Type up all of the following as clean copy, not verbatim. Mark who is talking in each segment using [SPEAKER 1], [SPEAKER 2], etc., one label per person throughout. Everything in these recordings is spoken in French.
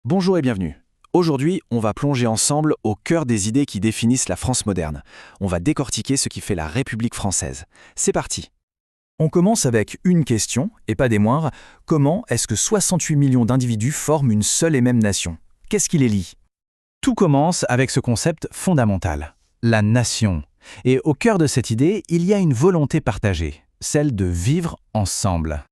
[SPEAKER 1] Bonjour et bienvenue. Aujourd'hui, on va plonger ensemble au cœur des idées qui définissent la France moderne. On va décortiquer ce qui fait la République française. C'est parti. On commence avec une question, et pas des moindres. Comment est-ce que 68 millions d'individus forment une seule et même nation? Qu'est-ce qui les lie? Tout commence avec ce concept fondamental, la nation. Et au cœur de cette idée, il y a une volonté partagée, celle de vivre ensemble.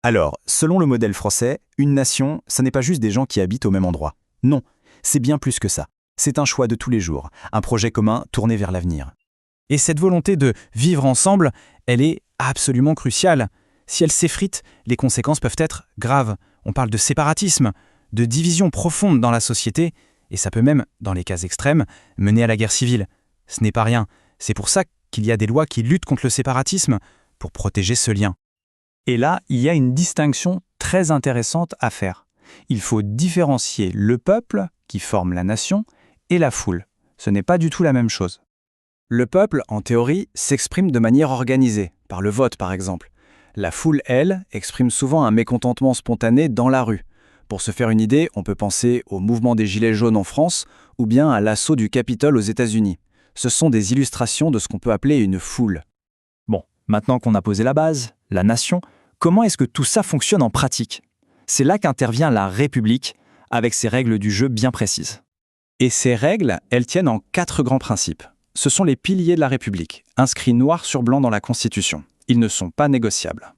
[SPEAKER 1] Alors, selon le modèle français, une nation, ça n'est pas juste des gens qui habitent au même endroit. Non, c'est bien plus que ça. C'est un choix de tous les jours, un projet commun tourné vers l'avenir. Et cette volonté de vivre ensemble, elle est absolument cruciale. Si elle s'effrite, les conséquences peuvent être graves. On parle de séparatisme, de division profonde dans la société, et ça peut même, dans les cas extrêmes, mener à la guerre civile. Ce n'est pas rien. C'est pour ça qu'il y a des lois qui luttent contre le séparatisme, pour protéger ce lien. Et là, il y a une distinction très intéressante à faire. Il faut différencier le peuple, qui forme la nation, et la foule. Ce n'est pas du tout la même chose. Le peuple, en théorie, s'exprime de manière organisée, par le vote par exemple. La foule, elle, exprime souvent un mécontentement spontané dans la rue. Pour se faire une idée, on peut penser au mouvement des Gilets jaunes en France, ou bien à l'assaut du Capitole aux États-Unis. Ce sont des illustrations de ce qu'on peut appeler une foule. Bon, maintenant qu'on a posé la base, la nation, comment est-ce que tout ça fonctionne en pratique? C'est là qu'intervient la République, avec ses règles du jeu bien précises. Et ces règles, elles tiennent en 4 grands principes. Ce sont les piliers de la République, inscrits noir sur blanc dans la Constitution. Ils ne sont pas négociables.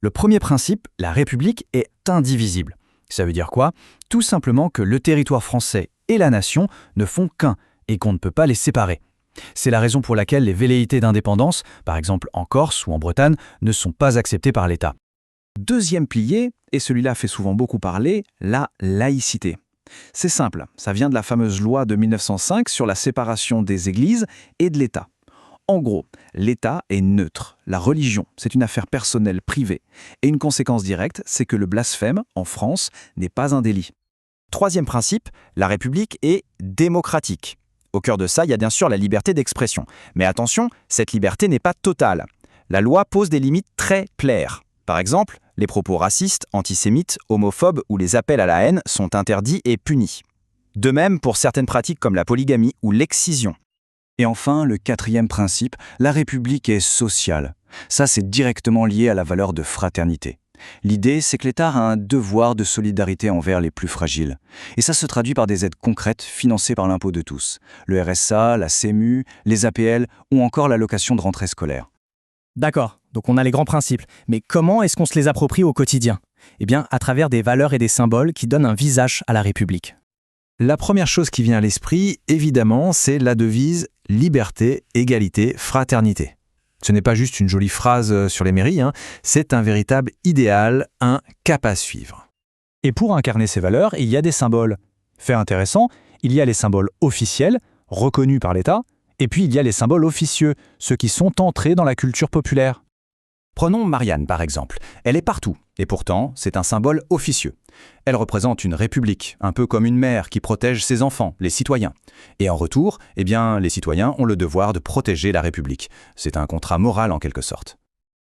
[SPEAKER 1] Le premier principe, la République est indivisible. Ça veut dire quoi? Tout simplement que le territoire français et la nation ne font qu'un, et qu'on ne peut pas les séparer. C'est la raison pour laquelle les velléités d'indépendance, par exemple en Corse ou en Bretagne, ne sont pas acceptées par l'État. Deuxième pilier, et celui-là fait souvent beaucoup parler, la laïcité. C'est simple, ça vient de la fameuse loi de 1905 sur la séparation des églises et de l'État. En gros, l'État est neutre. La religion, c'est une affaire personnelle privée. Et une conséquence directe, c'est que le blasphème, en France, n'est pas un délit. Troisième principe, la République est démocratique. Au cœur de ça, il y a bien sûr la liberté d'expression. Mais attention, cette liberté n'est pas totale. La loi pose des limites très claires. Par exemple, les propos racistes, antisémites, homophobes ou les appels à la haine sont interdits et punis. De même pour certaines pratiques comme la polygamie ou l'excision. Et enfin, le 4e principe, la République est sociale. Ça, c'est directement lié à la valeur de fraternité. L'idée, c'est que l'État a un devoir de solidarité envers les plus fragiles. Et ça se traduit par des aides concrètes financées par l'impôt de tous. Le RSA, la CMU, les APL ou encore l'allocation de rentrée scolaire.
[SPEAKER 2] D'accord, donc on a les grands principes. Mais comment est-ce qu'on se les approprie au quotidien? Eh bien, à travers des valeurs et des symboles qui donnent un visage à la République.
[SPEAKER 1] La première chose qui vient à l'esprit, évidemment, c'est la devise « Liberté, égalité, fraternité ». Ce n'est pas juste une jolie phrase sur les mairies, c'est un véritable idéal, un cap à suivre. Et pour incarner ces valeurs, il y a des symboles. Fait intéressant, il y a les symboles officiels, reconnus par l'État, et puis il y a les symboles officieux, ceux qui sont entrés dans la culture populaire. Prenons Marianne par exemple. Elle est partout, et pourtant c'est un symbole officieux. Elle représente une république, un peu comme une mère qui protège ses enfants, les citoyens. Et en retour, les citoyens ont le devoir de protéger la République. C'est un contrat moral en quelque sorte.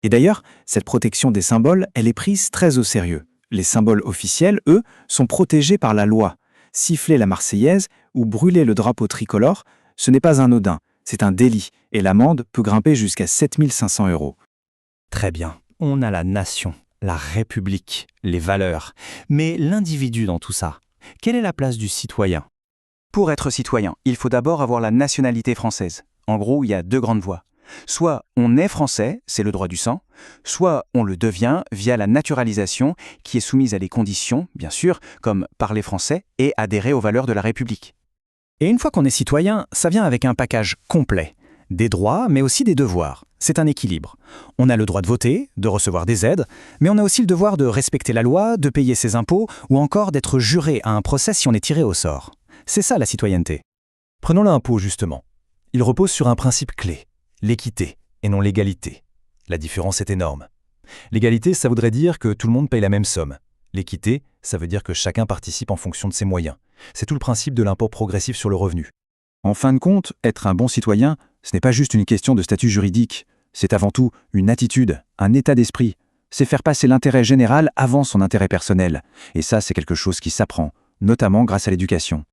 [SPEAKER 1] Et d'ailleurs, cette protection des symboles, elle est prise très au sérieux. Les symboles officiels, eux, sont protégés par la loi. Siffler la Marseillaise ou brûler le drapeau tricolore, ce n'est pas anodin, c'est un délit, et l'amende peut grimper jusqu'à 7 500 €. Très bien, on a la nation, la République, les valeurs. Mais l'individu dans tout ça, quelle est la place du citoyen? Pour être citoyen, il faut d'abord avoir la nationalité française. En gros, il y a 2 grandes voies. Soit on est français, c'est le droit du sang, soit on le devient via la naturalisation qui est soumise à des conditions, bien sûr, comme parler français et adhérer aux valeurs de la République. Et une fois qu'on est citoyen, ça vient avec un package complet. Des droits, mais aussi des devoirs. C'est un équilibre. On a le droit de voter, de recevoir des aides, mais on a aussi le devoir de respecter la loi, de payer ses impôts, ou encore d'être juré à un procès si on est tiré au sort. C'est ça la citoyenneté. Prenons l'impôt justement. Il repose sur un principe clé, l'équité, et non l'égalité. La différence est énorme. L'égalité, ça voudrait dire que tout le monde paye la même somme. L'équité, ça veut dire que chacun participe en fonction de ses moyens. C'est tout le principe de l'impôt progressif sur le revenu. En fin de compte, être un bon citoyen, ce n'est pas juste une question de statut juridique. C'est avant tout une attitude, un état d'esprit. C'est faire passer l'intérêt général avant son intérêt personnel. Et ça, c'est quelque chose qui s'apprend. notamment grâce à l'éducation.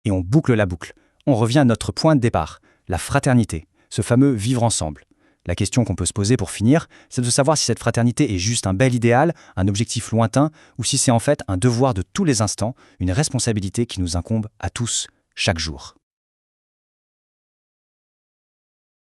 [SPEAKER 2] Et on boucle la boucle. On revient à notre point de départ, la fraternité, ce fameux vivre ensemble. La question qu'on peut se poser pour finir, c'est de savoir si cette fraternité est juste un bel idéal, un objectif lointain, ou si c'est en fait un devoir de tous les instants, une responsabilité qui nous incombe à tous, chaque jour.